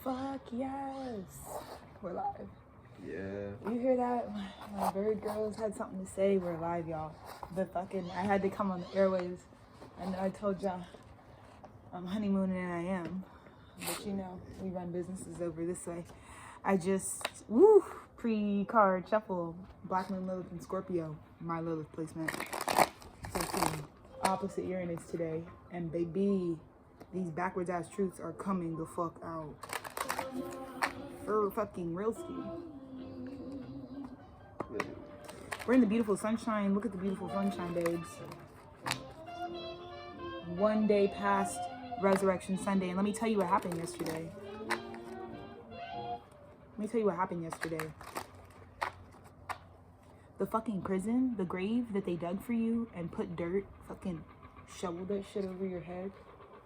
Fuck yes. We're live. Yeah. You hear that? My bird girls had something to say. We're live, y'all. I had to come on the airwaves. And I told y'all I'm honeymooning and I am. But you know, we run businesses over this way. I just, pre-card shuffle. Black Moon, Lilith, and Scorpio. My Lilith placement. Fucking opposite Uranus today. And baby, these backwards ass truths are coming the fuck out. For fucking real ski. We're in the beautiful sunshine. Look at the beautiful sunshine, babes. One day past Resurrection Sunday. And let me tell you what happened yesterday. The fucking prison, the grave that they dug for you and put dirt, fucking shoveled that shit over your head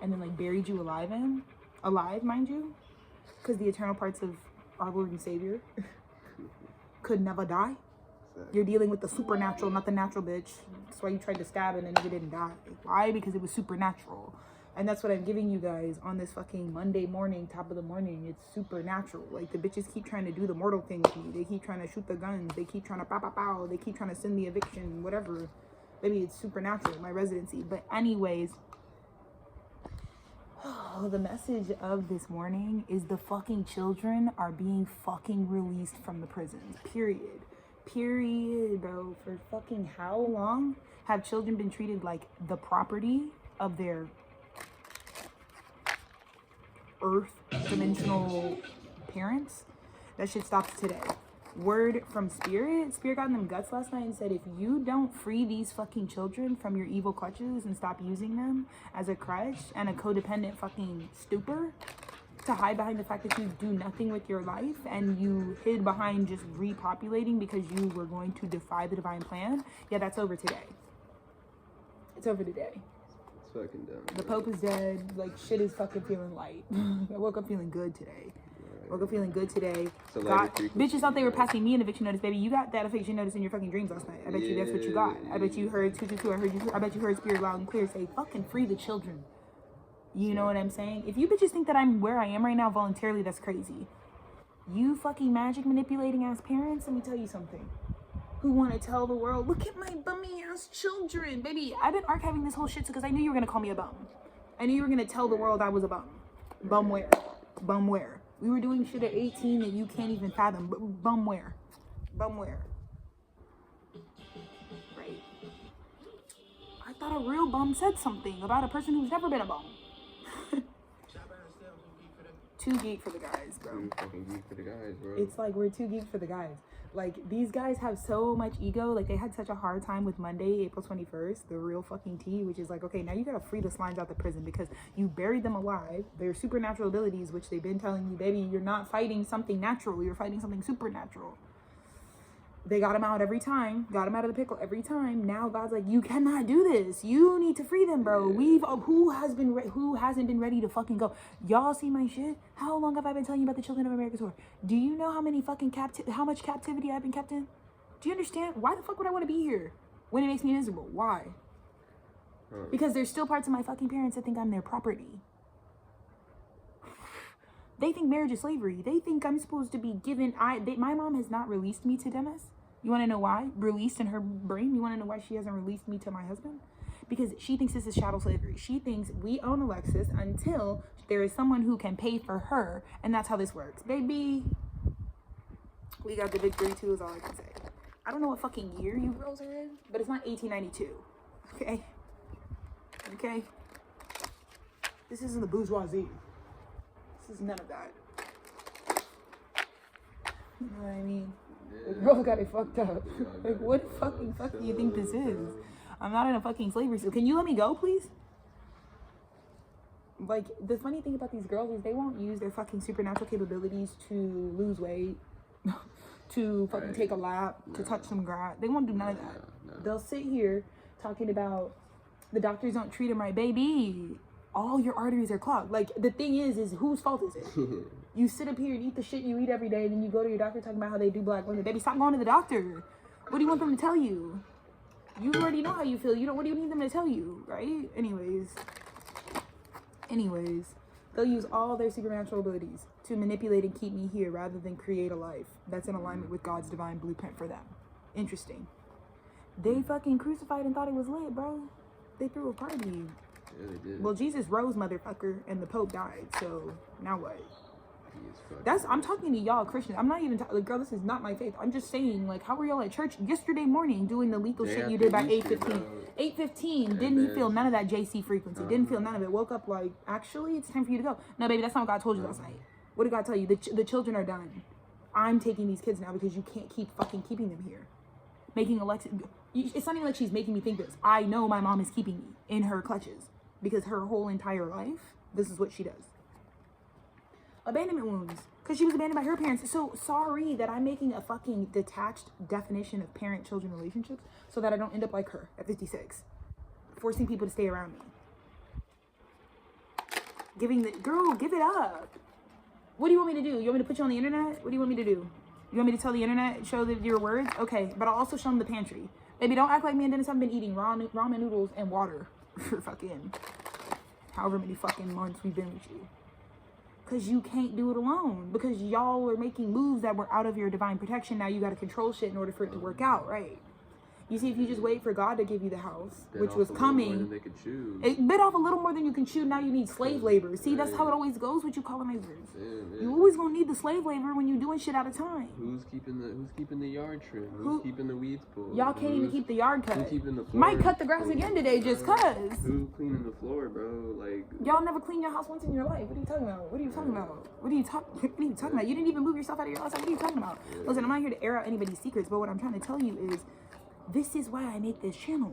and then like buried you alive in. Alive, mind you. Because the eternal parts of our Lord and Savior could never die. You're dealing with the supernatural, not the natural, bitch. That's why you tried to stab and then you didn't die. Why? Because it was supernatural. And that's what I'm giving you guys on this fucking Monday morning, top of the morning. It's supernatural. Like, the bitches keep trying to do the mortal thing with me. They keep trying to shoot the guns. They keep trying to pow, pow, pow. They keep trying to send the eviction, whatever. Maybe it's supernatural, my residency. But anyways, the message of this morning is the fucking children are being fucking released from the prisons. Period, bro. For fucking how long have children been treated like the property of their earth dimensional parents? That shit stops today. Word from Spirit got in them guts last night and said, if you don't free these fucking children from your evil clutches and stop using them as a crutch and a codependent fucking stupor to hide behind the fact that you do nothing with your life and you hid behind just repopulating because you were going to defy the divine plan, yeah, that's over today. It's over today. It's fucking dumb. The Pope is dead. Like, shit is fucking feeling light. I woke up feeling good today. God, bitches thought they were passing me an eviction notice, baby. You got that eviction notice in your fucking dreams last night. I bet you that's what you got. I bet you heard 222. I bet you heard Spirit loud and clear say, fucking free the children. You know what I'm saying? If you bitches think that I'm where I am right now voluntarily, that's crazy. You fucking magic manipulating ass parents, let me tell you something. Who want to tell the world, look at my bummy ass children. Baby, I've been archiving this whole shit because I knew you were going to call me a bum. I knew you were going to tell the world I was a bum. Bum where? Bum where? We were doing shit at 18 that you can't even fathom. But bum where? Bum where? Right. I thought a real bum said something about a person who's never been a bum. Too geek for the guys, bro. Fucking geek for the guys, bro. It's like we're too geek for the guys. Like, these guys have so much ego. Like, they had such a hard time with Monday, April 21st, the real fucking tea, which is like, okay, now you gotta free the slimes out the prison because you buried them alive. Their supernatural abilities, which they've been telling you, baby, you're not fighting something natural. You're fighting something supernatural. They got him out every time. Got him out of the pickle every time. Now God's like, you cannot do this. You need to free them, bro. Who hasn't been ready to fucking go? Y'all see my shit? How long have I been telling you about the Children of America tour? Do you know how many fucking how much captivity I've been kept in? Do you understand? Why the fuck would I want to be here when it makes me miserable? Why? Because there's still parts of my fucking parents that think I'm their property. They think marriage is slavery. They think I'm supposed to be given. My mom has not released me to Demis. You want to know why? Released in her brain. You want to know why she hasn't released me to my husband? Because she thinks this is chattel slavery. She thinks we own Alexis until there is someone who can pay for her. And that's how this works. Baby, we got the victory too, is all I can say. I don't know what fucking year you girls are in, but it's not 1892. Okay? Okay? This isn't the bourgeoisie. This is none of that. You know what I mean? The girl got it fucked up. Like, what fucking fuck do you think this is? I'm not in a fucking slavery. So can you let me go, please? Like, the funny thing about these girls is they won't use their fucking supernatural capabilities to lose weight, to fucking take a lap, to touch some grass. They won't do none of that. They'll sit here talking about the doctors don't treat them right. Baby, all your arteries are clogged. Like, the thing is whose fault is it? You sit up here and eat the shit you eat every day, and then you go to your doctor talking about how they do black women. Baby, stop going to the doctor. What do you want them to tell you? You already know how you feel. What do you need them to tell you, right? Anyways, They'll use all their supernatural abilities to manipulate and keep me here rather than create a life that's in alignment with God's divine blueprint for them. Interesting. They fucking crucified and thought it was lit, bro. They threw a party. Yeah, they did. Well, Jesus rose, motherfucker, and the Pope died. So now what? I'm talking to y'all Christians. I'm not even like, girl, this is not my faith. I'm just saying, like, how were y'all at church yesterday morning doing the legal shit you did by 8:15? 8:15. Didn't he feel none of that JC frequency? Didn't feel none of it. Woke up like, actually, it's time for you to go. No, baby, that's not what God told you last night. What did God tell you? The children are done. I'm taking these kids now because you can't keep fucking keeping them here. Making Alexa, it's not even like she's making me think this. I know my mom is keeping me in her clutches because her whole entire life, this is what she does. Abandonment wounds, because she was abandoned by her parents. So sorry that I'm making a fucking detached definition of parent-children relationships so that I don't end up like her at 56, forcing people to stay around me. Girl, give it up. What do you want me to do? You want me to put you on the internet? What do you want me to do? You want me to tell the internet, show your words? Okay, but I'll also show them the pantry. Baby, don't act like me and Dennis haven't been eating ramen noodles and water for fucking however many fucking months we've been with you. Because you can't do it alone. Because y'all were making moves that were out of your divine protection. Now you got to control shit in order for it to work out, right? You see, if you just wait for God to give you the house, which was coming, it bit off a little more than you can chew. Now you need slave labor. See, that's how it always goes with you colonizers. You always gonna need the slave labor when you're doing shit out of time. Who's keeping the yard trim? Who's keeping the weeds pulled? Y'all can't even keep the yard cut. Who's keeping the floor? Might cut the grass again today just cause. Who's cleaning the floor, bro? Like, y'all never cleaned your house once in your life. What are you talking about? What are you talking about? What are you talking about? You didn't even move yourself out of your house. What are you talking about? Listen, I'm not here to air out anybody's secrets, but what I'm trying to tell you is, this is why I make this channel.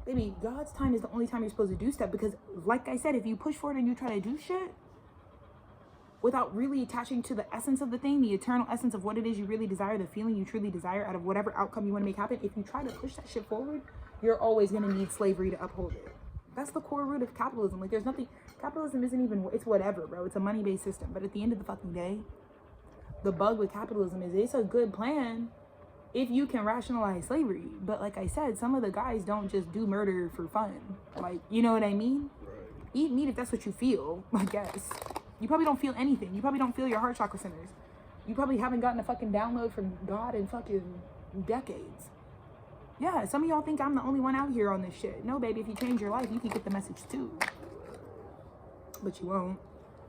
Baby, God's time is the only time you're supposed to do stuff, because like I said, if you push forward and you try to do shit without really attaching to the essence of the thing, the eternal essence of what it is you really desire, the feeling you truly desire out of whatever outcome you want to make happen, if you try to push that shit forward, you're always going to need slavery to uphold it. That's the core root of capitalism. Like, there's nothing, capitalism isn't even, it's whatever, bro. It's a money-based system. But at the end of the fucking day, the bug with capitalism is it's a good plan if you can rationalize slavery. But like I said, some of the guys don't just do murder for fun. Like, you know what I mean? Right. Eat meat if that's what you feel, I guess. You probably don't feel anything. You probably don't feel your heart chakra centers. You probably haven't gotten a fucking download from God in fucking decades. Yeah, some of y'all think I'm the only one out here on this shit. No, baby, if you change your life, you can get the message too. But you won't.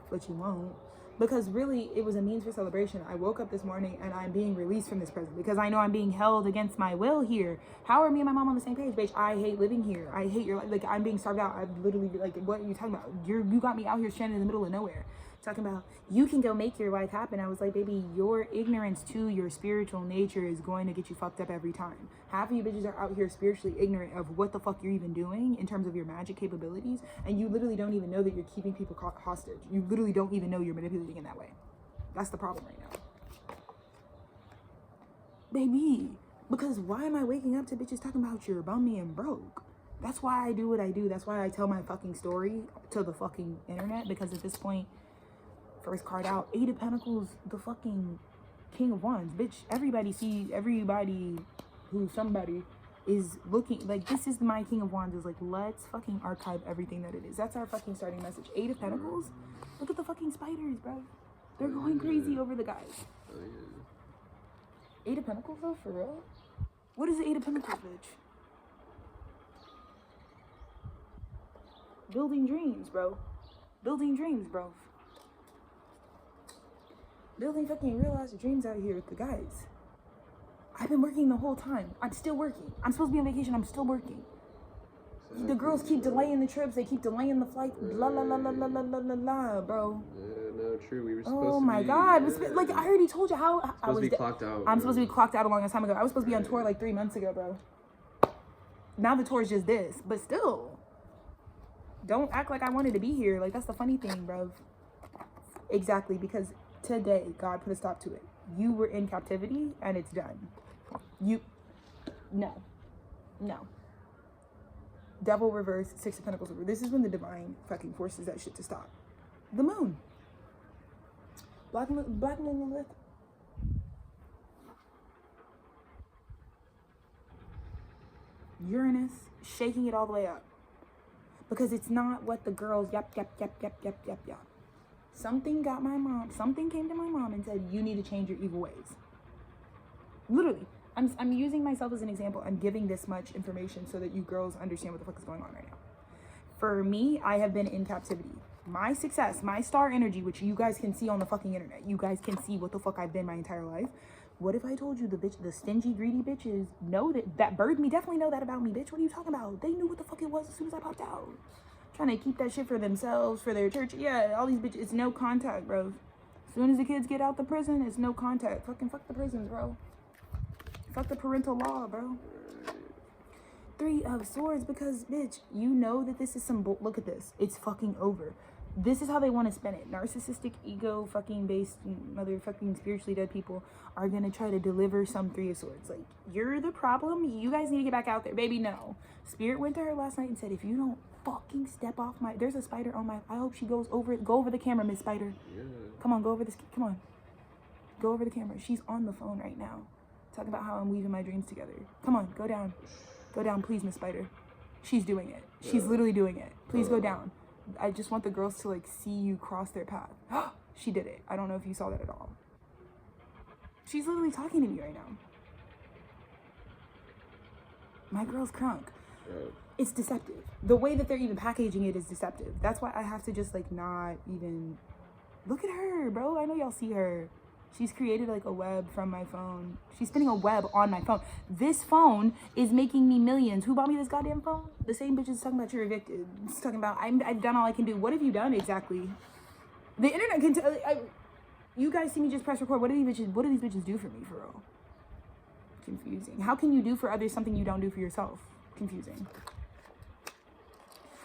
But you won't. Because really, it was a means for celebration. I woke up this morning and I'm being released from this prison because I know I'm being held against my will here. How are me and my mom on the same page, bitch? I hate living here. I hate your life. Like, I'm being starved out. I'm literally, like, what are you talking about? You got me out here stranded in the middle of nowhere. Talking about, you can go make your life happen. I was like, baby, your ignorance to your spiritual nature is going to get you fucked up every time. Half of you bitches are out here spiritually ignorant of what the fuck you're even doing in terms of your magic capabilities, and you literally don't even know that you're keeping people hostage. You literally don't even know you're manipulating in that way. That's the problem right now. Baby, because why am I waking up to bitches talking about you're bummy and broke? That's why I do what I do. That's why I tell my fucking story to the fucking internet, because at this point, first card out, 8 of Pentacles, the fucking King of Wands. Bitch, everybody who's somebody is looking, like, this is my King of Wands, is like, let's fucking archive everything that it is. That's our fucking starting message. 8 of Pentacles, look at the fucking spiders, bro. They're going crazy over the guys. 8 of Pentacles though, for real? What is the 8 of Pentacles, bitch? Building dreams, bro. Building dreams, bro. Building fucking real-ass dreams out here with the guys. I've been working the whole time. I'm still working. I'm supposed to be on vacation. I'm still working. The girls keep delaying the trips. They keep delaying the flight. La la la la la la la la la, bro. No, true. We were supposed to Oh my God. Like, I already told you how I was. Clocked out. I'm supposed to be clocked out a long time ago. I was supposed to be on tour like 3 months ago, bro. Now the tour is just this. But still. Don't act like I wanted to be here. Like, that's the funny thing, bro. Exactly, because today, God put a stop to it. You were in captivity, and it's done. No. Devil reverse, 6 of Pentacles over. This is when the divine fucking forces that shit to stop. The moon. Black moon with. Uranus, shaking it all the way up. Because it's not what the girls, yep. Something came to my mom and said, you need to change your evil ways. Literally. I'm using myself as an example. I'm giving this much information so that you girls understand what the fuck is going on right now. For me, I have been in captivity. My success, my star energy, which you guys can see on the fucking internet. You guys can see what the fuck I've been my entire life. What if I told you the stingy, greedy bitches know that birthed me definitely know that about me, bitch? What are you talking about? They knew what the fuck it was as soon as I popped out. Trying to keep that shit for themselves, for their church. Yeah, all these bitches, it's no contact, bro. As soon as the kids get out the prison, it's no contact. Fucking fuck the prisons, bro. Fuck the parental law, bro. 3 of Swords, because, bitch, you know that this is some look at this. It's fucking over. This is how they want to spin it. Narcissistic, ego, fucking based, motherfucking spiritually dead people are gonna try to deliver some 3 of Swords. Like, you're the problem. You guys need to get back out there, baby. No. Spirit went to her last night and said, if you don't fucking step off my, there's a spider on my, I hope she goes over it. Go over the camera, Miss Spider. Yeah. Come on, go over this. Come on. Go over the camera. She's on the phone right now. Talking about how I'm weaving my dreams together. Come on, go down. Go down, please, Miss Spider. She's doing it. She's literally doing it. Please go down. I just want the girls to, like, see you cross their path. She did it. I don't know if you saw that at all. She's literally talking to me right now. My girl's crunk. It's deceptive. The way that they're even packaging it is deceptive. That's why I have to just, like, not even... Look at her, bro. I know y'all see her. She's created like a web from my phone. She's spinning a web on my phone. This phone is making me millions. Who bought me this goddamn phone? The same bitch is talking about you're evicted. It's talking about I've done all I can do. What have you done exactly? The internet can tell. You guys see me just press record. What do these bitches do for me, for real? Confusing. How can you do for others something you don't do for yourself? Confusing.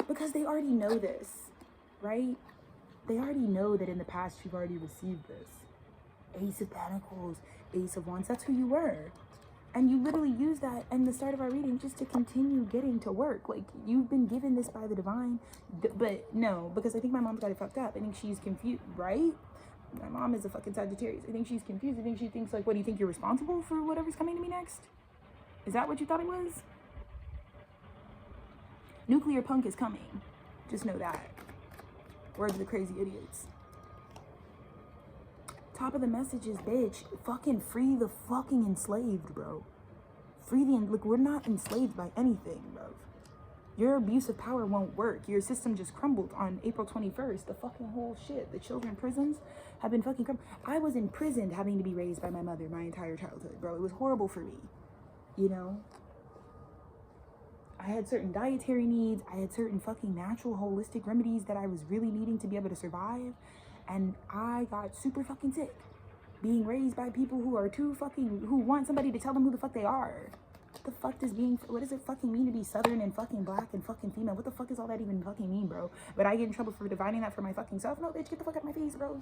Because they already know this, right? They already know that in the past you've already received this. Ace of Pentacles, Ace of Wands, that's who you were. And you literally use that in the start of our reading just to continue getting to work. Like, you've been given this by the divine. But no, because I think my mom's got it fucked up. I think she's confused, right? My mom is a fucking Sagittarius. I think she's confused. I think she thinks, like, what, do you think you're responsible for whatever's coming to me next? Is that what you thought it was? Nuclear punk is coming. Just know that. Words of the crazy idiots. Top of the message is, bitch, fucking free the fucking enslaved, bro. Free the, look, we're not enslaved by anything, bro. Your abuse of power won't work. Your system just crumbled on April 21st. The fucking whole shit. The children prisons have been fucking crumbled. I was imprisoned having to be raised by my mother my entire childhood, bro. It was horrible for me, you know? I had certain dietary needs. I had certain fucking natural holistic remedies that I was really needing to be able to survive. And I got super fucking sick being raised by people who are who want somebody to tell them who the fuck they are. What the fuck what does it fucking mean to be Southern and fucking black and fucking female? What the fuck is all that even fucking mean, bro? But I get in trouble for defining that for my fucking self? No, bitch, get the fuck out of my face, bro.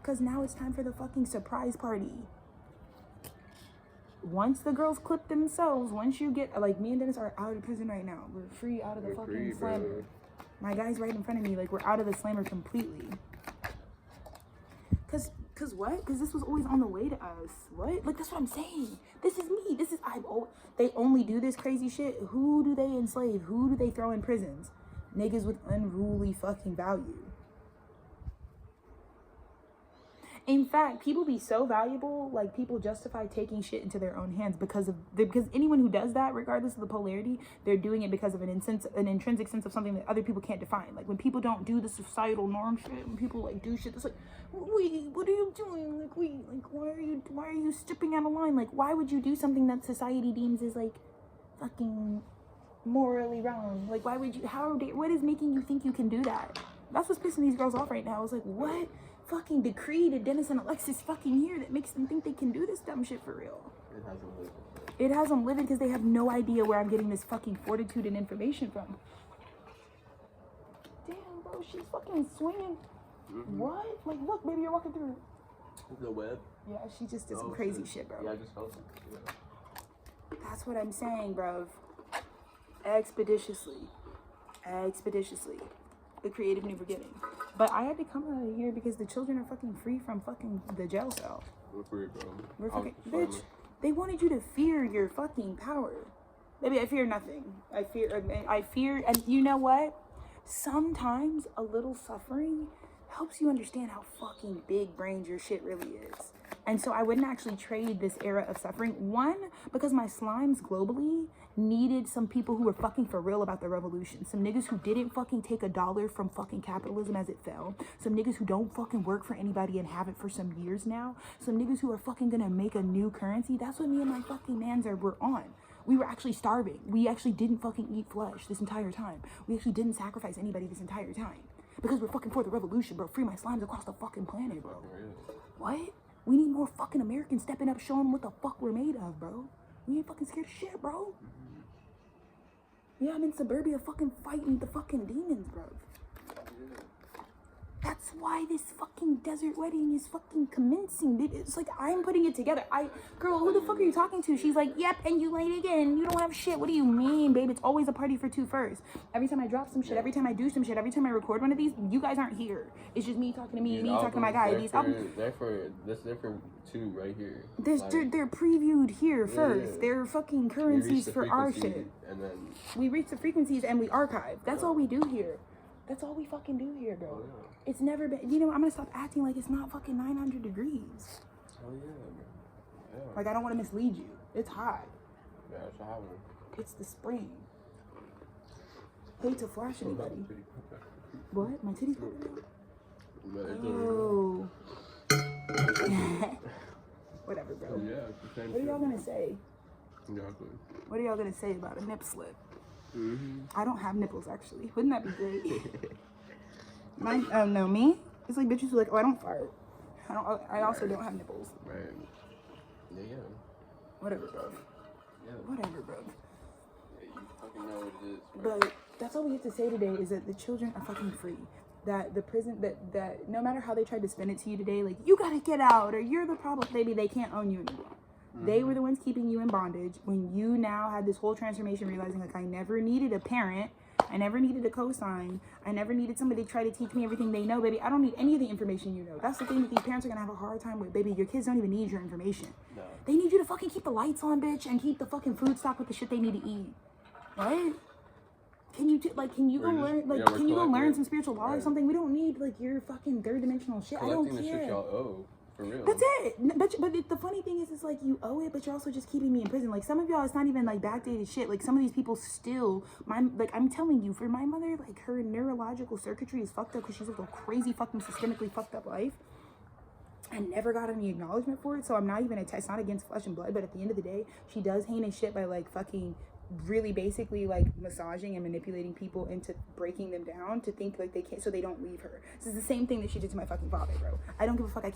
Because now it's time for the fucking surprise party. Once the girls clip themselves, once you get, like, me and Dennis are out of prison right now. We're free out of the fucking slammer. My guy's right in front of me, like, we're out of the slammer completely. Cause what? Cause this was always on the way to us. What? Like, that's what I'm saying. This is me. They only do this crazy shit. Who do they enslave? Who do they throw in prisons? Niggas with unruly fucking value. In fact, people be so valuable, like, people justify taking shit into their own hands because anyone who does that, regardless of the polarity, they're doing it because of an intrinsic sense of something that other people can't define. Like, when people don't do the societal norm shit, when people, like, do shit that's like, wait, what are you doing? Like, wait, like, why are you stepping out of line? Like, why would you do something that society deems as, like, fucking morally wrong? Like, why would you, what is making you think you can do that? That's what's pissing these girls off right now. I was like, what fucking decree did Dennis and Alexis fucking hear that makes them think they can do this dumb shit for real? It has them living because they have no idea where I'm getting this fucking fortitude and information from. Damn, bro, she's fucking swinging. What? Like, look, baby, you're walking through. The web? Yeah, she just did some crazy shit, bro. Yeah, I just felt it. Yeah. That's what I'm saying, bro. Expeditiously. The creative new beginning. But I had to come out of here because the children are fucking free from fucking the jail cell. We're free, bro. We're fucking, bitch, they wanted you to fear your fucking power. Baby, I fear nothing. I fear, and you know what? Sometimes a little suffering helps you understand how fucking big brained your shit really is. And so I wouldn't actually trade this era of suffering. One, because my slimes globally needed some people who were fucking for real about the revolution. Some niggas who didn't fucking take a dollar from fucking capitalism as it fell. Some niggas who don't fucking work for anybody and have it for some years now. Some niggas who are fucking gonna make a new currency. That's what me and my fucking mans were on. We were actually starving. We actually didn't fucking eat flesh this entire time. We actually didn't sacrifice anybody this entire time. Because we're fucking for the revolution, bro. Free my slimes across the fucking planet, bro. What? We need more fucking Americans stepping up, showing what the fuck we're made of, bro. We ain't fucking scared of shit, bro. Yeah, I'm in suburbia fucking fighting the fucking demons, bro. That's why this fucking desert wedding is fucking commencing. It's like I'm putting it together. Girl, who the fuck are you talking to? She's like, yep, and you late again. You don't have shit. What do you mean, babe? It's always a party for two first. Every time I drop some shit, every time I do some shit, every time I record one of these, you guys aren't here. It's just me talking to me, talking to my guy. These albums, they're for two right here. They're previewed here first. They're fucking currencies for our shit. And then we reach the frequencies and we archive. That's all we do here. That's all we fucking do here, bro. Oh, yeah. It's never been, you know, I'm gonna stop acting like it's not fucking 900 degrees. Oh, yeah. Like, I don't want to mislead you. It's hot. Yeah, it's a hot one. It's the spring. Hate to flash anybody. What? My titties popping out? Oh. Whatever, bro. Yeah, it's the same What are y'all gonna say? Exactly. What are y'all gonna say about a nip slip? I don't have nipples, actually. Wouldn't that be great? Oh no, me? It's like bitches who are like, oh, I don't fart. I also don't have nipples. Right. Yeah. Whatever, bro. Yeah. Whatever, bro. Yeah, you fucking know what it is. Right? But that's all we have to say today is that the children are fucking free. That the prison, that no matter how they tried to spin it to you today, like, you gotta get out or you're the problem, baby, they can't own you anymore. They were the ones keeping you in bondage when you now had this whole transformation, realizing, like, I never needed a parent. I never needed a cosign. I never needed somebody to try to teach me everything they know, baby. I don't need any of the information you know. That's the thing that these parents are going to have a hard time with, baby. Your kids don't even need your information. No. They need you to fucking keep the lights on, bitch, and keep the fucking food stock with the shit they need to eat. Right? Can you go learn, like, can you go learn some spiritual law or something? We don't need, like, your fucking third-dimensional shit. I don't care. The shit y'all owe. For real. That's it. But the funny thing is like, you owe it, but you're also just keeping me in prison. Like, some of y'all, it's not even like backdated shit. Like, some of these people still, I'm telling you, for my mother, like, her neurological circuitry is fucked up because she's lived a crazy fucking systemically fucked up life. I never got any acknowledgement for it, so I'm not even it's not against flesh and blood, but at the end of the day, she does heinous shit by, like, fucking really basically, like, massaging and manipulating people into breaking them down to think like they can't, so they don't leave her. This is the same thing that she did to my fucking father, bro. I don't give a fuck. I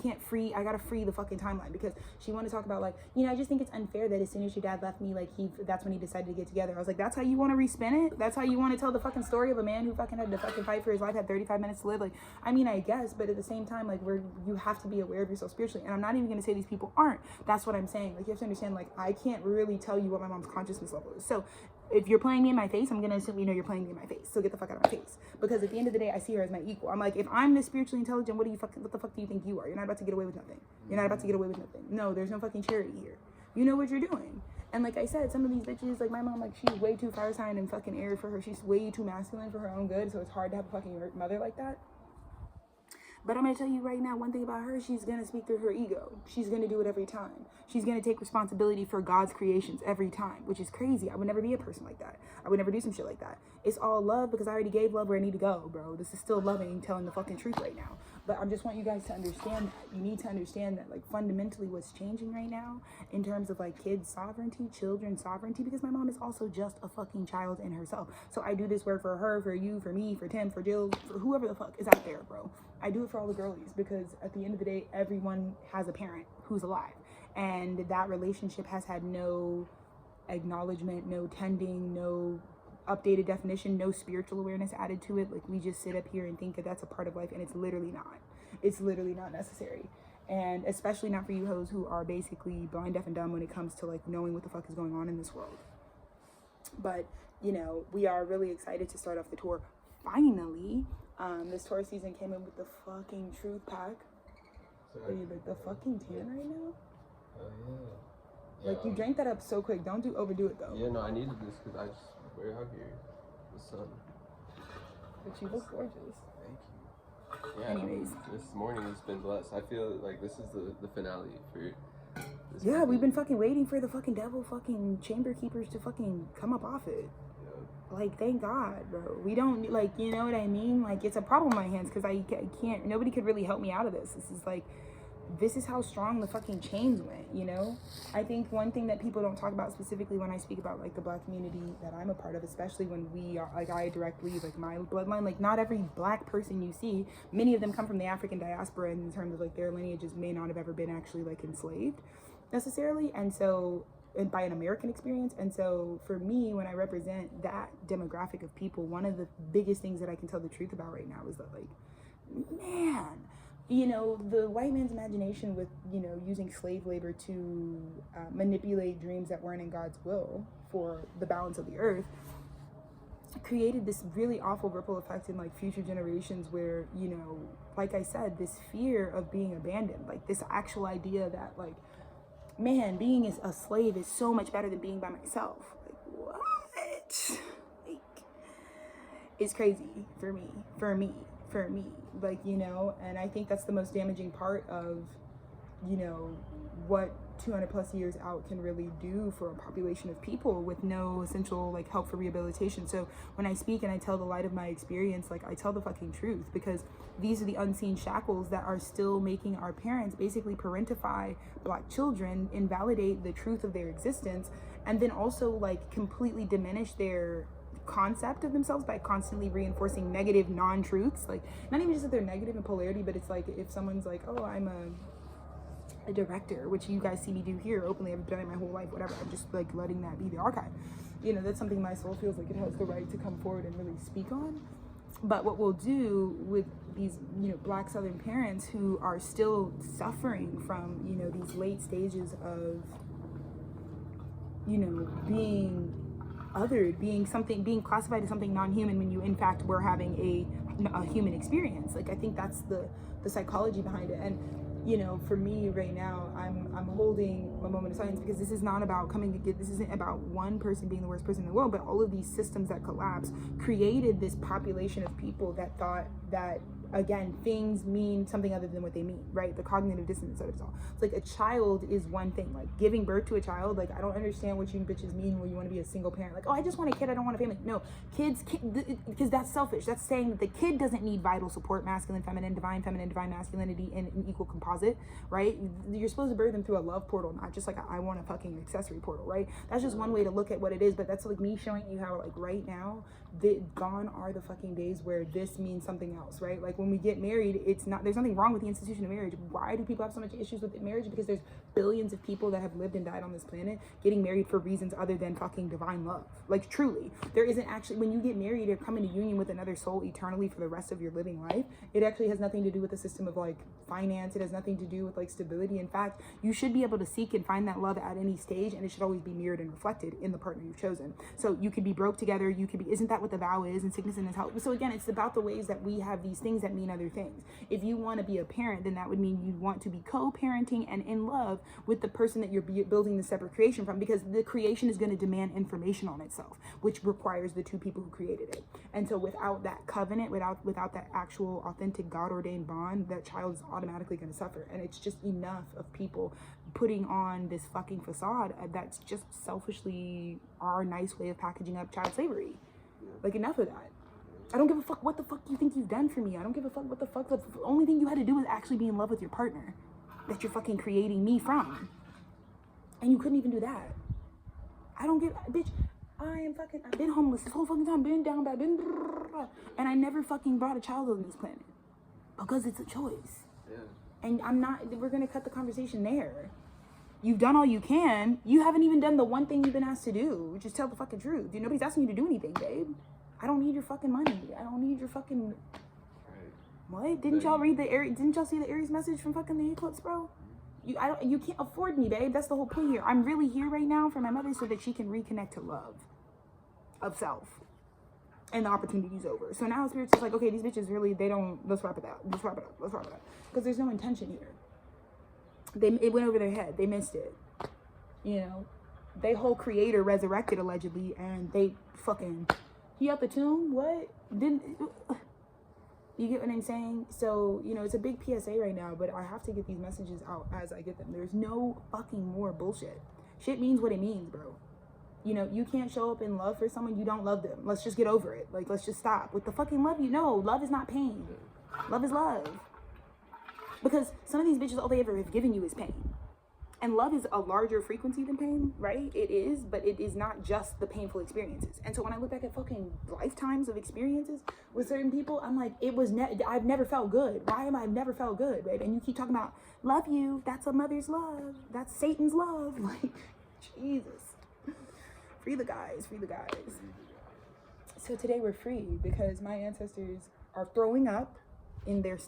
gotta free the fucking timeline because she wanted to talk about, like, you know, I just think it's unfair that as soon as your dad left me, like, that's when he decided to get together. I was like, that's how you want to respin it? That's how you want to tell the fucking story of a man who fucking had to fucking fight for his life, had 35 minutes to live? Like, I mean, I guess, but at the same time, like, you have to be aware of yourself spiritually. And I'm not even gonna say these people aren't. That's what I'm saying. Like, you have to understand, like, I can't really tell you what my mom's consciousness level is. So if you're playing me in my face, I'm gonna assume you know you're playing me in my face. So get the fuck out of my face. Because at the end of the day, I see her as my equal. I'm like, if I'm this spiritually intelligent, what the fuck do you think you are? You're not about to get away with nothing. You're not about to get away with nothing. No, there's no fucking charity here. You know what you're doing. And like I said, some of these bitches, like my mom, like, she's way too fire sign and fucking air for her. She's way too masculine for her own good. So it's hard to have a fucking mother like that. But I'm going to tell you right now, one thing about her, she's going to speak through her ego. She's going to do it every time. She's going to take responsibility for God's creations every time, which is crazy. I would never be a person like that. I would never do some shit like that. It's all love because I already gave love where I need to go, bro. This is still loving, telling the fucking truth right now. But I just want you guys to understand that. You need to understand that, like, fundamentally what's changing right now in terms of, like, kids' sovereignty, children's sovereignty, because my mom is also just a fucking child in herself. So I do this work for her, for you, for me, for Tim, for Jill, for whoever the fuck is out there, bro. I do it for all the girlies because at the end of the day, everyone has a parent who's alive. And that relationship has had no acknowledgement, no tending, no updated definition, no spiritual awareness added to it. Like, we just sit up here and think that that's a part of life, and it's literally not. It's literally not necessary. And especially not for you hoes who are basically blind, deaf, and dumb when it comes to, like, knowing what the fuck is going on in this world. But, you know, we are really excited to start off the tour. Finally, this tour season came in with the fucking truth pack. Are you, like, the fucking tan right now? Yeah. Like, you drank that up so quick. Don't overdo it, though. Yeah, no, I needed this because I just wear out here. The sun. But you look gorgeous. Thank you. Yeah, Anyways. This morning has been blessed. I feel like this is the finale for this. Yeah, we've been fucking waiting for the fucking devil fucking chamber keepers to fucking come up off it. Like, thank God, bro. We don't, like, you know what I mean? Like, it's a problem on my hands because I can't, nobody could really help me out of this. This is how strong the fucking chains went, you know? I think one thing that people don't talk about specifically when I speak about, like, the Black community that I'm a part of, especially when we are, like, I directly, like, my bloodline, like, not every Black person you see, many of them come from the African diaspora in terms of, like, their lineages may not have ever been actually, like, enslaved necessarily. And so, by an American experience. And so for me, when I represent that demographic of people, one of the biggest things that I can tell the truth about right now is that, like, man, you know, the white man's imagination with, you know, using slave labor to manipulate dreams that weren't in God's will for the balance of the earth created this really awful ripple effect in, like, future generations where, you know, like I said, this fear of being abandoned, like this actual idea that, like, man, being a slave is so much better than being by myself. Like, what? Like, it's crazy for me. Like, you know, and I think that's the most damaging part of, you know, what 200 plus years out can really do for a population of people with no essential, like, help for rehabilitation. So when I speak and I tell the light of my experience, like, I tell the fucking truth, because these are the unseen shackles that are still making our parents basically parentify Black children, invalidate the truth of their existence, and then also, like, completely diminish their concept of themselves by constantly reinforcing negative non-truths. Like, not even just that they're negative in polarity, but it's like if someone's like, oh, I'm a director, which you guys see me do here openly, I've done it my whole life, whatever, I'm just, like, letting that be the archive, you know, that's something my soul feels like it has the right to come forward and really speak on. But what we'll do with these, you know, Black Southern parents who are still suffering from, you know, these late stages of, you know, being othered, being classified as something non-human when you in fact were having a human experience. Like, I think that's the psychology behind it. And, you know, for me right now, I'm holding a moment of silence, because this is not about this isn't about one person being the worst person in the world, but all of these systems that collapse created this population of people that thought that, again, things mean something other than what they mean, right? The cognitive dissonance of it all. It's like a child is one thing, like giving birth to a child. Like, I don't understand what you bitches mean when you want to be a single parent. Like, oh, I just want a kid, I don't want a family. No, kids, because that's selfish. That's saying that the kid doesn't need vital support, masculine, feminine, divine masculinity in an equal composite, right? You're supposed to birth them through a love portal, not just like I want a fucking accessory portal, right? That's just one way to look at what it is. But that's like me showing you how, like, right now, gone are the fucking days where this means something else, right? Like, when we get married, there's nothing wrong with the institution of marriage. Why do people have so much issues with marriage? Because there's billions of people that have lived and died on this planet getting married for reasons other than fucking divine love. Like, truly, there isn't actually, when you get married or come into union with another soul eternally for the rest of your living life, it actually has nothing to do with the system of, like, finance. It has nothing to do with, like, stability. In fact, you should be able to seek and find that love at any stage, and it should always be mirrored and reflected in the partner you've chosen. So you could be broke together, you could be, isn't that what the vow is, in sickness and in health? So again, it's about the ways that we have these things that mean other things. If you want to be a parent, then that would mean you want to be co-parenting and in love with the person that you're building the separate creation from, because the creation is going to demand information on itself, which requires the two people who created it. And so without that covenant, without that actual authentic God-ordained bond, that child is automatically going to suffer. And it's just enough of people putting on this fucking facade that's just selfishly our nice way of packaging up child slavery. Like, enough of that. I don't give a fuck what the fuck you think you've done for me. I don't give a fuck what the fuck. The only thing you had to do was actually be in love with your partner that you're fucking creating me from. And you couldn't even do that. I don't give, bitch, I've been homeless this whole fucking time, been down bad, and I never fucking brought a child on this planet. Because it's a choice. Yeah. And we're gonna cut the conversation there. You've done all you can. You haven't even done the one thing you've been asked to do, which is tell the fucking truth. Dude, nobody's asking you to do anything, babe. I don't need your fucking money. I don't need your fucking... Right. What? Didn't y'all see the Aries message from fucking the eclipse, bro? You can't afford me, babe. That's the whole point here. I'm really here right now for my mother so that she can reconnect to love of self. And the opportunity's over. So now Spirit's just like, okay, these bitches really, let's wrap it up. Because there's no intention here. It went over their head. They missed it. You know? They whole creator resurrected, allegedly, and they fucking... He out the tomb? What? You get what I'm saying? So, you know, it's a big PSA right now, but I have to get these messages out as I get them. There's no fucking more bullshit. Shit means what it means, bro. You know, you can't show up in love for someone you don't love them. Let's just get over it. Like, let's just stop with the fucking love. You know, love is not pain. Love is love. Because some of these bitches, all they ever have given you is pain. And love is a larger frequency than pain, right? It is, but it is not just the painful experiences. And so when I look back at fucking lifetimes of experiences with certain people, I'm like, I've never felt good. Why am I never felt good, right? And you keep talking about, love you, that's a mother's love. That's Satan's love. Like, Jesus. Free the guys, free the guys. So today we're free because my ancestors are throwing up in their,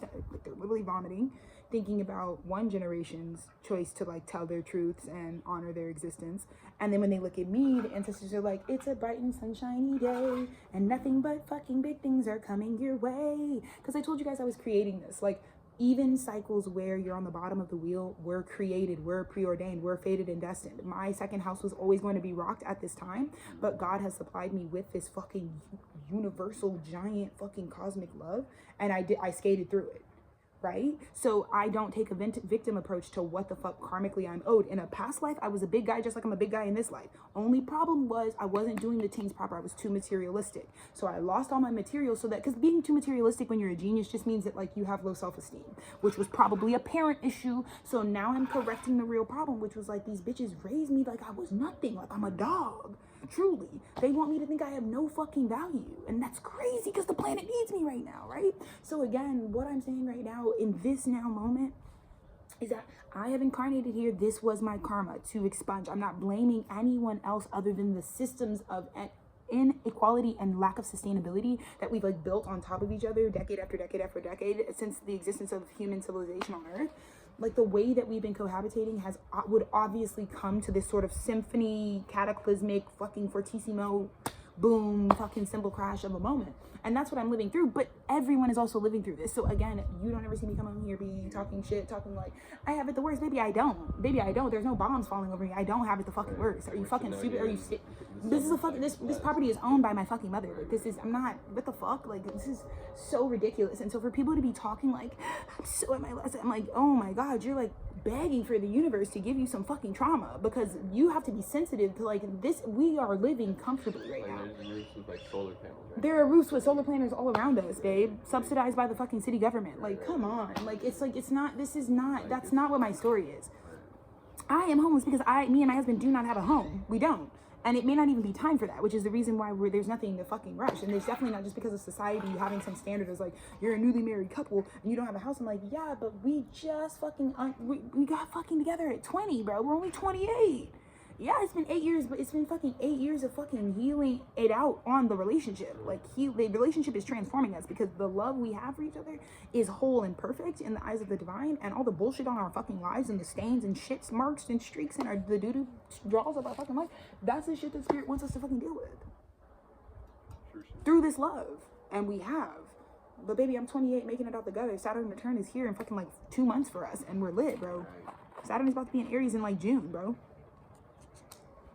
they're literally vomiting, thinking about one generation's choice to like tell their truths and honor their existence. And then when they look at me, the ancestors are like, it's a bright and sunshiny day and nothing but fucking big things are coming your way. Because I told you guys I was creating this. Like, even cycles where you're on the bottom of the wheel were created, were preordained, were fated and destined. My second house was always going to be rocked at this time, but God has supplied me with this fucking universal, giant, fucking cosmic love, and I skated through it. Right? So I don't take a victim approach to what the fuck karmically I'm owed. In a past life, I was a big guy just like I'm a big guy in this life. Only problem was I wasn't doing the things proper. I was too materialistic. So I lost all my material so that, because being too materialistic when you're a genius just means that like you have low self-esteem, which was probably a parent issue. So now I'm correcting the real problem, which was like these bitches raised me like I was nothing, like I'm a dog. Truly, they want me to think I have no fucking value, and that's crazy because the planet needs me right now, right? So again, what I'm saying right now in this now moment is that I have incarnated here. This was my karma to expunge. I'm not blaming anyone else other than the systems of inequality and lack of sustainability that we've like built on top of each other decade after decade after decade since the existence of human civilization on Earth. Like the way that we've been cohabitating would obviously come to this sort of symphony, cataclysmic, fucking fortissimo, boom, fucking symbol crash of a moment. And that's what I'm living through, but everyone is also living through this. So again, you don't ever see me come on here talking shit, talking like, I have it the worst. Baby, I don't. Baby, I don't. There's no bombs falling over me. I don't have it the fucking worst. Are you fucking stupid? Are you this is a fucking, this property is owned by my fucking mother. Like this is, I'm not, what the fuck? Like this is so ridiculous. And so for people to be talking like, I'm so at my last, I'm like, oh my God, you're like begging for the universe to give you some fucking trauma because you have to be sensitive to like this. We are living comfortably right now. There's roofs with like solar panels, right? There are roofs with solar panels all around us, babe, subsidized by the fucking city government. Like, come on. Like, it's not, this is not, that's not what my story is. I am homeless because me and my husband do not have a home. We don't. And it may not even be time for that, which is the reason why there's nothing to fucking rush. And there's definitely not just because of society having some standard as like, you're a newly married couple and you don't have a house. I'm like, yeah, but we just fucking, we got fucking together at 20, bro. We're only 28. Yeah, it's been 8 years, but it's been fucking 8 years of fucking healing it out on the relationship. Like, the relationship is transforming us because the love we have for each other is whole and perfect in the eyes of the divine, and all the bullshit on our fucking lives and the stains and shits, marks and streaks and the doo-doo draws of our fucking life, that's the shit that spirit wants us to fucking deal with. Through this love. And we have. But baby, I'm 28 making it out the gutter. Saturn return is here in fucking like 2 months for us, and we're lit, bro. Saturn is about to be in Aries in like June, bro.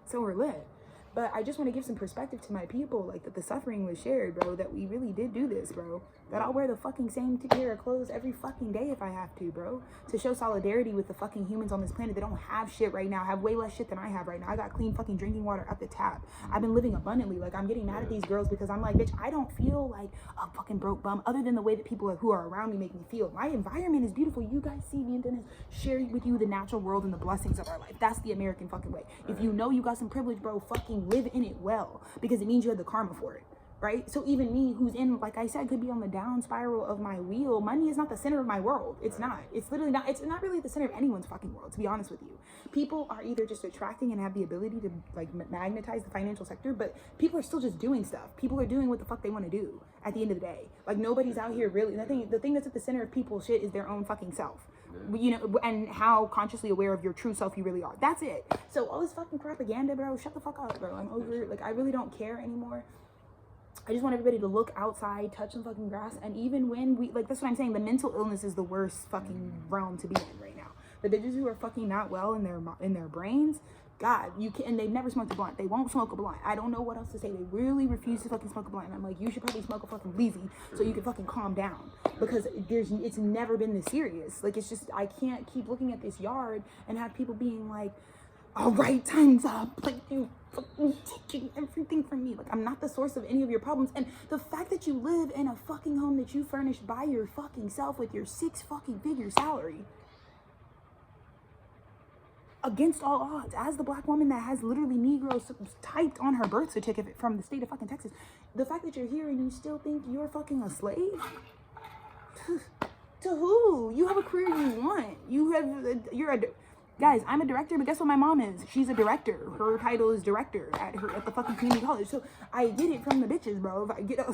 So we're lit. But I just want to give some perspective to my people, like that the suffering was shared, bro, that we really did do this, bro. That I'll wear the fucking same pair of clothes every fucking day if I have to, bro. To show solidarity with the fucking humans on this planet that don't have shit right now, have way less shit than I have right now. I got clean fucking drinking water at the tap. I've been living abundantly. Like, I'm getting mad at these girls because I'm like, bitch, I don't feel like a fucking broke bum other than the way that people who are around me make me feel. My environment is beautiful. You guys see me and then share with you the natural world and the blessings of our life. That's the American fucking way. If you know you got some privilege, bro, fucking live in it well, because it means you had the karma for it. Right? So even me, who's in, like I said, could be on the down spiral of my wheel. Money is not the center of my world. It's not. It's literally not. It's not really the center of anyone's fucking world, to be honest with you. People are either just attracting and have the ability to like magnetize the financial sector, but people are still just doing stuff. People are doing what the fuck they want to do at the end of the day. Like, nobody's out here really. The thing that's at the center of people's shit is their own fucking self. You know, and how consciously aware of your true self you really are. That's it. So all this fucking propaganda, bro, shut the fuck up, bro. I'm over it. Like, I really don't care anymore. I just want everybody to look outside, touch some fucking grass, and even when we, like, that's what I'm saying, the mental illness is the worst fucking realm to be in right now. The bitches who are fucking not well in their brains, God, you can, and they've never smoked a blunt. They won't smoke a blunt. I don't know what else to say. They really refuse to fucking smoke a blunt. And I'm like, you should probably smoke a fucking bleezy so you can fucking calm down, because it's never been this serious. Like, it's just, I can't keep looking at this yard and have people being like, all right, time's up. Like, you fucking taking everything from me. Like, I'm not the source of any of your problems. And the fact that you live in a fucking home that you furnished by your fucking self with your 6 fucking figure salary, against all odds, as the black woman that has literally Negroes typed on her birth certificate from the state of fucking Texas, the fact that you're here and you still think you're fucking a slave? To who? You have a career you want. Guys, I'm a director, but guess what my mom is? She's a director. Her title is director at the fucking community college. So I get it from the bitches, bro. If I get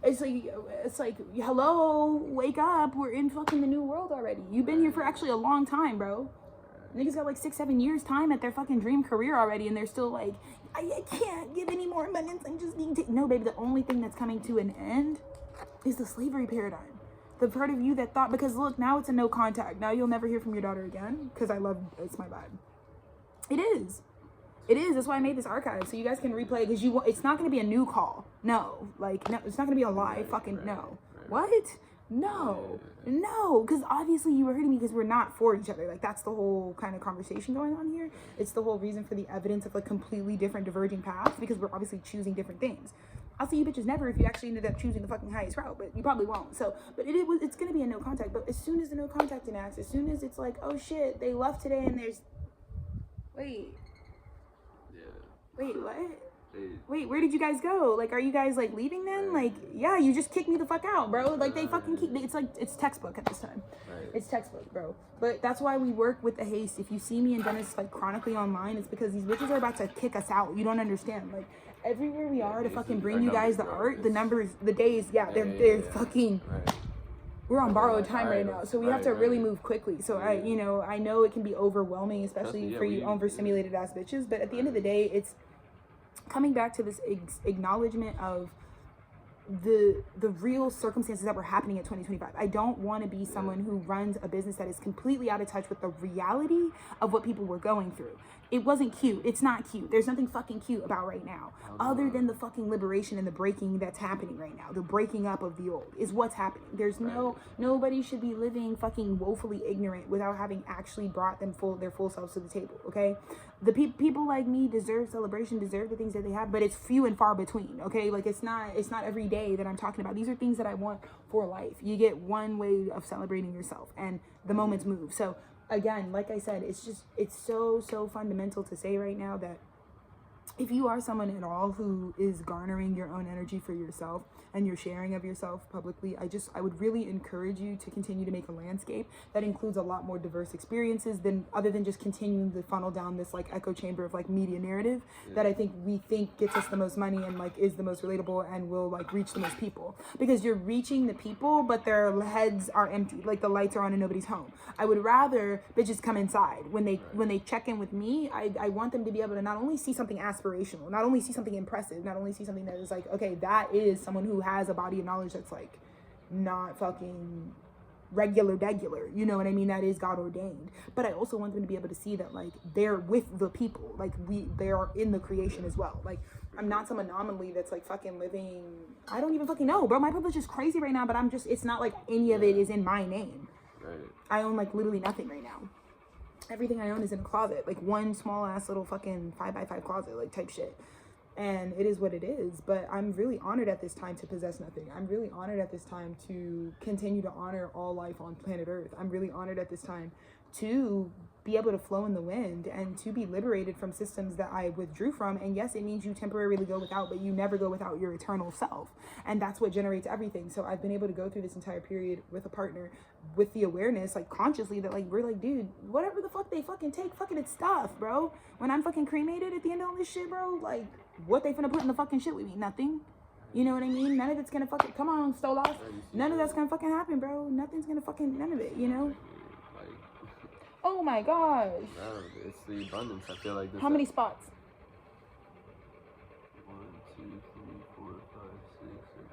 it's like, hello, wake up. We're in fucking the new world already. You've been here for actually a long time, bro. Niggas got like 6-7 years time at their fucking dream career already, and they're still like, I can't give any more abundance. I'm just being taken. No, baby, the only thing that's coming to an end is the slavery paradigm. The part of you that thought, because look, now it's a no contact. Now you'll never hear from your daughter again, because it's my vibe. It is. That's why I made this archive, so you guys can replay, because it's not going to be a new call. No. Like, no, it's not going to be a live fucking, no. What? No, because obviously you were hurting me because we're not for each other. Like, that's the whole kind of conversation going on here. It's the whole reason for the evidence of like completely different diverging paths, because we're obviously choosing different things. I'll see you bitches never if you actually ended up choosing the fucking highest route, but you probably won't. So, but it's gonna be a no contact. But as soon as the no contact enacts, as soon as it's like, oh shit, they left today, and there's, wait, what? Wait, where did you guys go? Like, are you guys like leaving then? Like, yeah, you just kicked me the fuck out, bro. Like, they fucking it's textbook at this time. It's textbook, bro. But that's why we work with the haste. If you see me and Dennis like chronically online, it's because these bitches are about to kick us out. You don't understand. Like, everywhere we are to fucking bring you guys the art, the numbers, the days, they're fucking, we're on borrowed time right now, so we have to really move quickly. So I know it can be overwhelming, especially for you overstimulated ass bitches, but at the end of the day, it's coming back to this acknowledgement of the real circumstances that were happening at 2025. I don't want to be someone who runs a business that is completely out of touch with the reality of what people were going through. It wasn't cute. It's not cute. There's nothing fucking cute about right now, other than the fucking liberation and the breaking that's happening right now. The breaking up of the old is what's happening. There's nobody should be living fucking woefully ignorant without having actually brought their full selves to the table. Okay, the people like me deserve celebration, deserve the things that they have, but it's few and far between. Okay, like it's not every day that I'm talking about. These are things that I want for life. You get one way of celebrating yourself, and the moments move. So again, like I said, it's so fundamental to say right now that if you are someone at all who is garnering your own energy for yourself and you're sharing of yourself publicly, I would really encourage you to continue to make a landscape that includes a lot more diverse experiences other than just continuing to funnel down this like echo chamber of like media narrative that I think we think gets us the most money and like is the most relatable and will like reach the most people, because you're reaching the people but their heads are empty, like the lights are on and nobody's home. I would rather bitches come inside when they check in with me. I want them to be able to not only see something aspirational, not only see something impressive, not only see something that is like, okay, that is someone who has a body of knowledge that's like not fucking regular, you know what I mean, that is God ordained, but I also want them to be able to see that like they're with the people, like they are in the creation as well. Like, I'm not some anomaly that's like fucking living, I don't even fucking know, bro. My privilege is crazy right now, but it's not like any of it is in my name. I own like literally nothing right now. Everything I own is in a closet, like one small ass little fucking 5x5 closet, like type shit. And it is what it is. But I'm really honored at this time to possess nothing. I'm really honored at this time to continue to honor all life on planet Earth. I'm really honored at this time to be able to flow in the wind and to be liberated from systems that I withdrew from. And yes, it means you temporarily go without, but you never go without your eternal self. And that's what generates everything. So I've been able to go through this entire period with a partner with the awareness, like consciously, that like we're like, dude, whatever the fuck they fucking take, fucking it's stuff, bro. When I'm fucking cremated at the end of all this shit, bro, like what they finna put in the fucking shit with me? Nothing. You know what I mean? None of it's gonna fucking, come on, Stolas. None of that's gonna fucking happen, bro. Nothing's gonna fucking, none of it, you know? Oh my gosh. No, it's the abundance. I feel like this. How many spots? 1, 2, 3, 4, 5, 6, 7,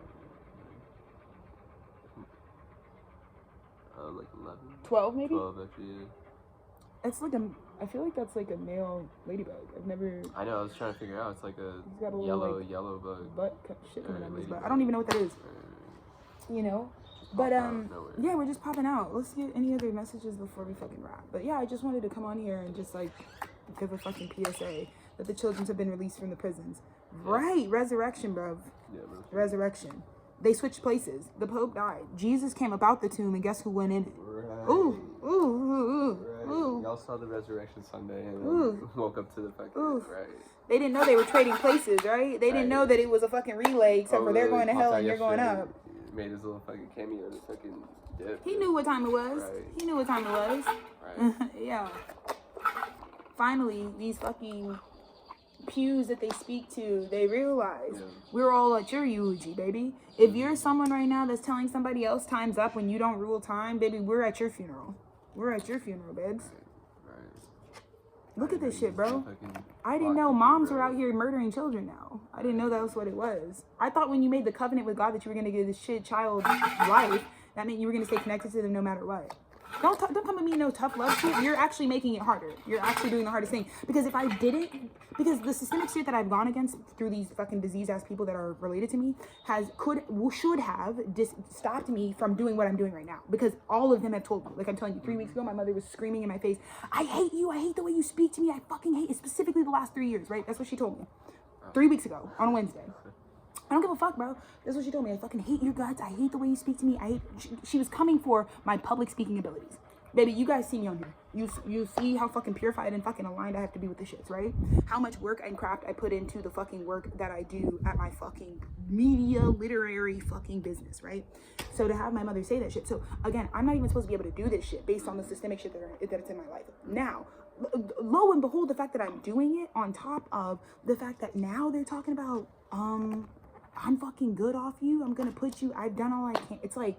8, 9. Like 11. 12 maybe? 12 actually, yeah. It's like I feel like that's like a male ladybug. I've never. I know. I was trying to figure out. It's like a He's got a little, yellow bug. butt shit coming out of his butt. ladybug. I don't even know what that is. You know. But yeah, we're just popping out. Let's get any other messages before we fucking wrap. But yeah, I just wanted to come on here and just like give a fucking PSA that the children have been released from the prisons. Yeah. Right, resurrection, bro. Yeah, resurrection. They switched places. The Pope died. Jesus came about the tomb, and guess who went in it? Right. Ooh, ooh, ooh, right. ooh. Y'all saw the Resurrection Sunday and woke up to the fucking right. They didn't know they were trading places, right? They didn't know that it was a fucking relay, except for they're going to hell and you're going up. Made his little fucking cameo to fucking dip. He knew what time it was. Right. He knew what time it was. Right. Yeah. Finally, these fucking pews that they speak to, they realize we're all at your eulogy, baby. If you're someone right now that's telling somebody else time's up when you don't rule time, baby, we're at your funeral. We're at your funeral, babes. Right. Look at this shit, bro. I didn't know moms were out here murdering children now. I didn't know that was what it was. I thought when you made the covenant with God that you were going to give this shit child life, that meant you were going to stay connected to them no matter what. Don't come at me no tough love shit. You're actually making it harder. You're actually doing the hardest thing. Because if I didn't, because the systemic shit that I've gone against through these fucking disease-ass people that are related to me should have stopped me from doing what I'm doing right now. Because all of them have told me. Like I'm telling you, 3 weeks ago, my mother was screaming in my face, I hate you. I hate the way you speak to me. I fucking hate it. Specifically the last 3 years, right? That's what she told me. 3 weeks ago on a Wednesday. I don't give a fuck, bro. That's what she told me. I fucking hate your guts. I hate the way you speak to me. She was coming for my public speaking abilities. Baby, you guys see me on here. You see how fucking purified and fucking aligned I have to be with the shits, right? How much work and craft I put into the fucking work that I do at my fucking media, literary fucking business, right? So to have my mother say that shit. So again, I'm not even supposed to be able to do this shit based on the systemic shit that's in my life. Now, lo and behold, the fact that I'm doing it on top of the fact that now they're talking about, I'm fucking good off you. I'm gonna put you, I've done all I can. It's like,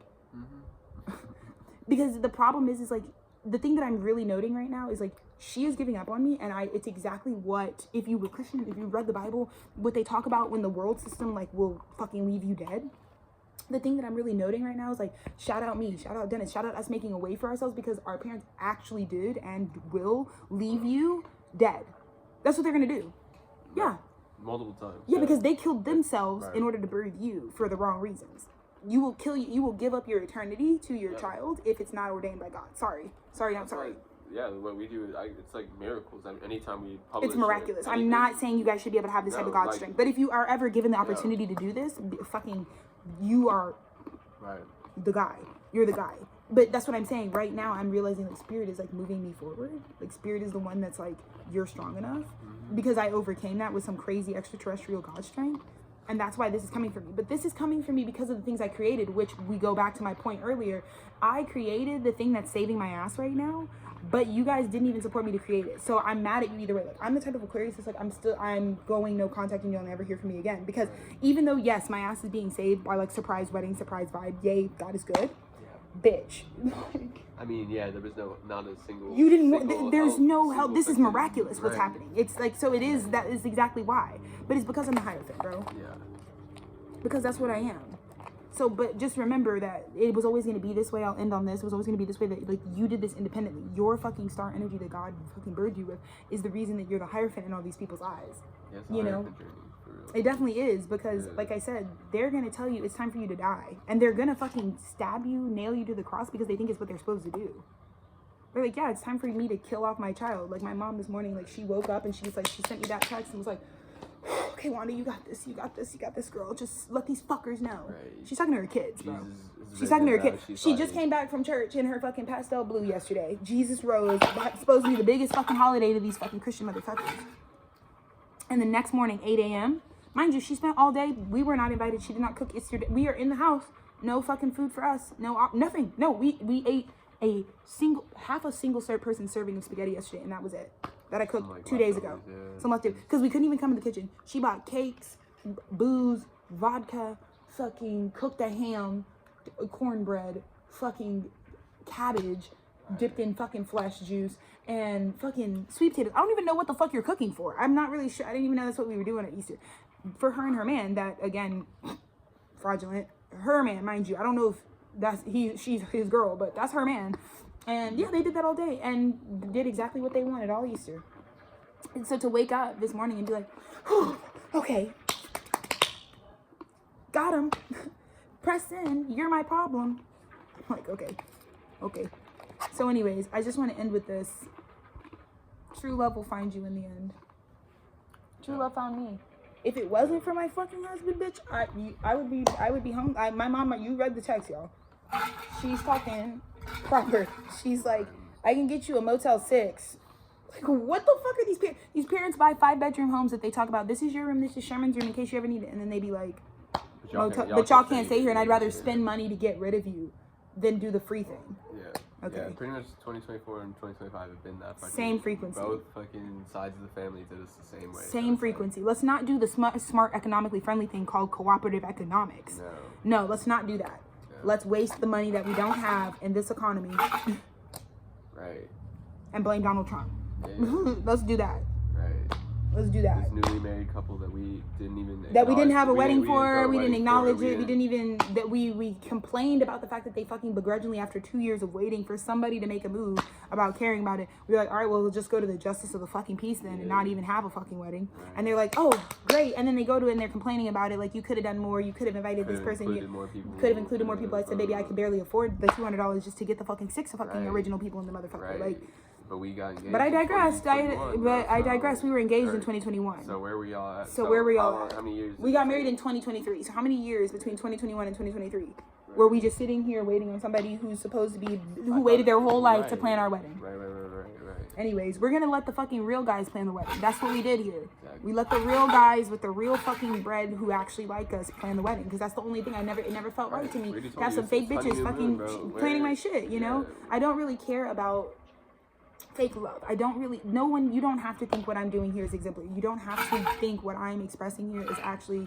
because the problem is like, the thing that I'm really noting right now is like, she is giving up on me. And it's exactly what, if you were Christian, if you read the Bible, what they talk about when the world system like will fucking leave you dead. The thing that I'm really noting right now is like, shout out me, shout out Dennis, shout out us making a way for ourselves, because our parents actually did and will leave you dead. That's what they're gonna do. Yeah. Multiple times. Yeah, because they killed themselves in order to birth you for the wrong reasons. You will kill you. You will give up your eternity to your child if it's not ordained by God. Sorry, not sorry. Yeah, what we do, it's like miracles. I mean, anytime we publish, it's miraculous. I'm not saying you guys should be able to have this type of God strength, but if you are ever given the opportunity to do this, fucking, you are the guy. You're the guy. But that's what I'm saying. Right now, I'm realizing like Spirit is like moving me forward. Like Spirit is the one that's like, you're strong enough. Because I overcame that with some crazy extraterrestrial God strength. And that's why this is coming for me. But this is coming for me because of the things I created, which we go back to my point earlier. I created the thing that's saving my ass right now, but you guys didn't even support me to create it. So I'm mad at you either way. Like I'm the type of Aquarius that's like, I'm going no contact and you'll never hear from me again. Because even though, yes, my ass is being saved by like surprise wedding, surprise vibe, yay, God is good. Bitch. I mean, yeah, there was not a single. You didn't. There's no help. This is miraculous. What's happening? It's like, so it is. That is exactly why. But it's because I'm the Hierophant, bro. Yeah. Because that's what I am. So, but just remember that it was always going to be this way. I'll end on this. It was always going to be this way. That like you did this independently. Your fucking star energy that God fucking birthed you with is the reason that you're the Hierophant in all these people's eyes. Yes, you know. It definitely is, because like I said, they're going to tell you it's time for you to die. And they're going to fucking stab you, nail you to the cross because they think it's what they're supposed to do. They're like, yeah, it's time for me to kill off my child. Like my mom this morning, like she woke up and she was like, she sent me that text and was like, okay, Wanda, you got this, girl. Just let these fuckers know. Right. She's talking to her kids, bro. She's talking to her kids. She just came back from church in her fucking pastel blue yesterday. Jesus rose, supposed to be the biggest fucking holiday to these fucking Christian motherfuckers. And the next morning, 8 a.m., mind you, she spent all day. We were not invited. She did not cook. We are in the house. No fucking food for us. No, nothing. No, we ate half a single person serving of spaghetti yesterday, and that was it. That I cooked 2 days ago. Some leftover. Because we couldn't even come in the kitchen. She bought cakes, booze, vodka, fucking cooked a ham, cornbread, fucking cabbage, dipped in fucking flesh juice, and fucking sweet potatoes. I don't even know what the fuck you're cooking for. I'm not really sure. I didn't even know that's what we were doing at Easter. For her and her man, that, again, fraudulent. Her man, mind you. I don't know if she's his girl, but that's her man. And yeah, they did that all day and did exactly what they wanted all Easter. And so to wake up this morning and be like, oh, okay, got him, press in, you're my problem. I'm like, okay. So anyways, I just want to end with this. True love will find you in the end. True love found me. If it wasn't for my fucking husband, bitch, I would be home. My mom, you read the text, y'all. She's talking proper. She's like, I can get you a Motel 6. Like, what the fuck are these parents? These parents buy 5-bedroom homes that they talk about. This is your room. This is Sherman's room in case you ever need it. And then they be like, but y'all can't stay here. And I'd rather spend money to get rid of you than do the free thing. Yeah. Okay. Yeah, pretty much 2024 and 2025 have been that fucking same frequency. Both fucking sides of the family did us the same way. Same frequency. Let's not do the smart, economically friendly thing called cooperative economics. No, let's not do that. Yeah. Let's waste the money that we don't have in this economy. Right. And blame Donald Trump. Yeah. Let's do that. Right. Let's do that. This newly married couple that we didn't even that we didn't have a wedding for, we didn't acknowledge it, we didn't even, that we complained about the fact that they fucking begrudgingly, after 2 years of waiting for somebody to make a move about caring about it, we were like, all right, well, we'll just go to the justice of the fucking peace then and not even have a fucking wedding. Right. And they're like, oh, great. And then they go to it and they're complaining about it, like, you could have done more, you could have invited this person, you could have included more people. I said, baby, I could barely afford the $200 just to get the fucking 6 fucking original people in the motherfucker. Right. Like, but we got engaged. But I digressed. I digressed. We were engaged in 2021. So where were y'all at? So where were y'all at? How many years? We got married in 2023. So how many years between 2021 and 2023? Were we just sitting here waiting on somebody who's supposed to be, who waited their whole life to plan our wedding? Right. Anyways, we're gonna let the fucking real guys plan the wedding. That's what we did here. Exactly. We let the real guys with the real fucking bread who actually like us plan the wedding, because that's the only thing it never felt right to me to have some fake bitches fucking planning my shit. You know, I don't really care about fake love. I don't really, you don't have to think what I'm doing here is exemplary. You don't have to think what I'm expressing here is actually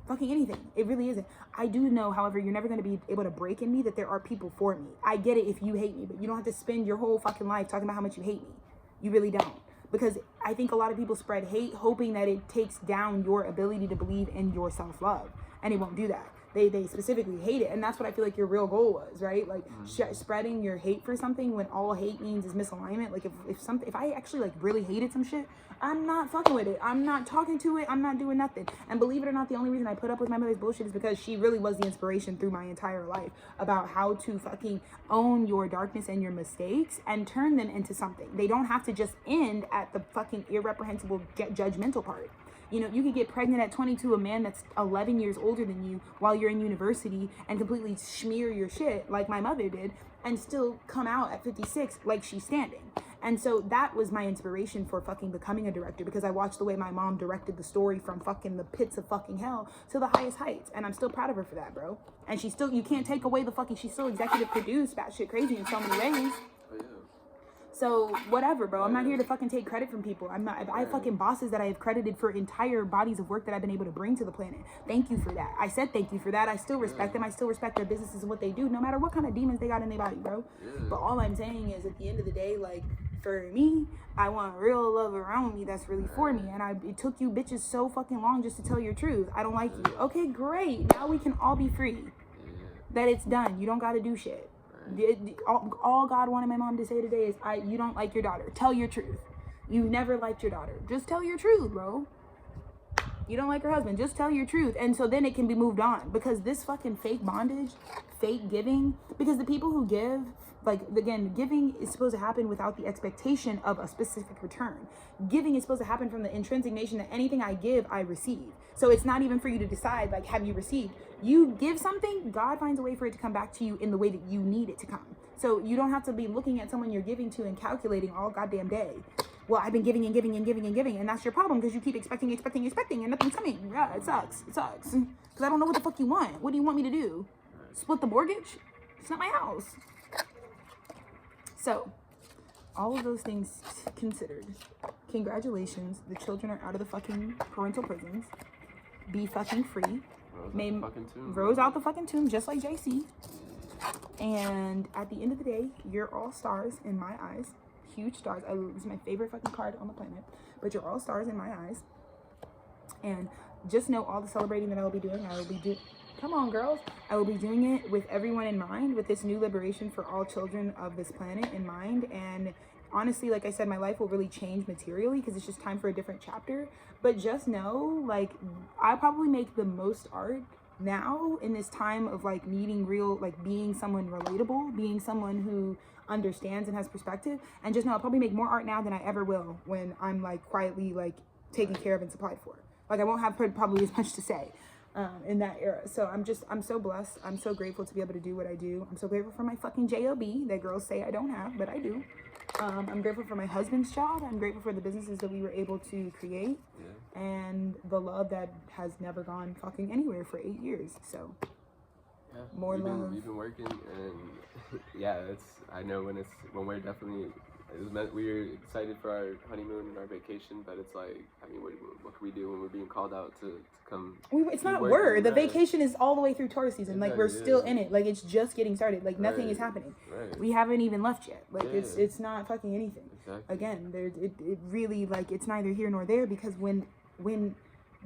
fucking anything. It really isn't. I do know, however, you're never going to be able to break in me that there are people for me. I get it if you hate me, but you don't have to spend your whole fucking life talking about how much you hate me. You really don't. Because I think a lot of people spread hate hoping that it takes down your ability to believe in your self-love. And it won't do that. They specifically hate it, and that's what I feel like your real goal was, right? Like spreading your hate for something when all hate means is misalignment. Like if I actually like really hated some shit, I'm not fucking with it. I'm not talking to it. I'm not doing nothing. And believe it or not, the only reason I put up with my mother's bullshit is because she really was the inspiration through my entire life about how to fucking own your darkness and your mistakes and turn them into something. They don't have to just end at the fucking irreprehensible judgmental part. You know, you could get pregnant at 22, a man that's 11 years older than you while you're in university, and completely smear your shit like my mother did, and still come out at 56 like she's standing. And so that was my inspiration for fucking becoming a director, because I watched the way my mom directed the story from fucking the pits of fucking hell to the highest heights. And I'm still proud of her for that, bro. And she's still, you can't take away the fucking, she's still executive produced batshit crazy in so many ways. So whatever, bro. I'm not here to fucking take credit from people. I have fucking bosses that I have credited for entire bodies of work that I've been able to bring to the planet. Thank you for that. I said thank you for that. I still respect them. I still respect their businesses and what they do, no matter what kind of demons they got in their body, bro. But all I'm saying is, at the end of the day, like, for me, I want real love around me that's really for me. And it took you bitches so fucking long just to tell your truth. I don't like you. Okay, great. Now we can all be free. That it's done. You don't got to do shit. All God wanted my mom to say today is, you don't like your daughter. Tell your truth. You never liked your daughter. Just tell your truth, bro. You don't like her husband. Just tell your truth. And so then it can be moved on. Because this fucking fake bondage, fake giving, because the people who give, like, again, giving is supposed to happen without the expectation of a specific return. Giving is supposed to happen from the intrinsic nation that anything I give, I receive. So it's not even for you to decide, like, have you received? You give something, God finds a way for it to come back to you in the way that you need it to come. So you don't have to be looking at someone you're giving to and calculating all goddamn day. Well, I've been giving and giving and giving and giving, and that's your problem, because you keep expecting, and nothing's coming. Yeah, it sucks. It sucks. Because I don't know what the fuck you want. What do you want me to do? Split the mortgage? It's not my house. So, all of those things considered, congratulations. The children are out of the fucking parental prisons. Be fucking free. Rose out the fucking tomb, just like JC. And at the end of the day, you're all stars in my eyes. Huge stars. This is my favorite fucking card on the planet. But you're all stars in my eyes. And just know all the celebrating that I will be doing, Come on, girls. I will be doing it with everyone in mind, with this new liberation for all children of this planet in mind. And honestly, like I said, my life will really change materially because it's just time for a different chapter. But just know, like, I probably make the most art now in this time of like needing real, like being someone relatable, being someone who understands and has perspective. And just know I'll probably make more art now than I ever will when I'm like quietly like taken care of and supplied for. Like I won't have probably as much to say in that era. So I'm so blessed. I'm so grateful to be able to do what I do. I'm so grateful for my fucking job that girls say I don't have, but I do. I'm grateful for my husband's job. I'm grateful for the businesses that we were able to create, and the love that has never gone fucking anywhere for 8 years. So more love. We've been working, and yeah, I know when we're definitely. We're excited for our honeymoon and our vacation, but it's like, I mean, what can we do when we're being called out to come? It's not word. The vacation is all the way through tourist season. Like we're still in it. Like it's just getting started. Like nothing is happening. Right. We haven't even left yet. Like it's not fucking anything. Exactly. Again, it really like it's neither here nor there because when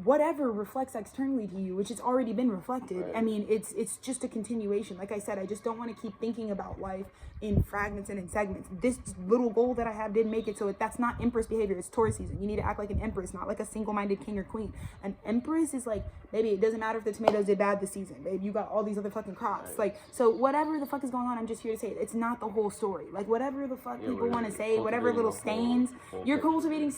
whatever reflects externally to you, which it's already been reflected. I mean, it's just a continuation. Like I said, I just don't want to keep thinking about life in fragments and in segments. This little goal that I have didn't make it, so that's not empress behavior. It's Taurus season. You need to act like an empress, not like a single-minded king or queen. An empress is like, baby, it doesn't matter if the tomatoes did bad this season, babe. You got all these other fucking crops. Like, so whatever the fuck is going on, I'm just here to say it. It's not the whole story. Like, whatever the fuck people want to say, whatever little stains, you're cultivating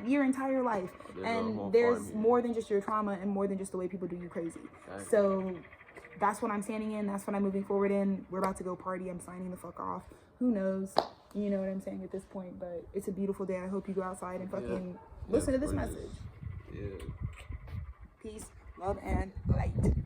your entire life. And there's more than just your trauma and more than just the way people do you crazy. So that's what I'm standing in. That's what I'm moving forward in. We're about to go party. I'm signing the fuck off. Who knows? You know what I'm saying at this point. But it's a beautiful day. I hope you go outside and fucking listen to this message. Peace, love, and light.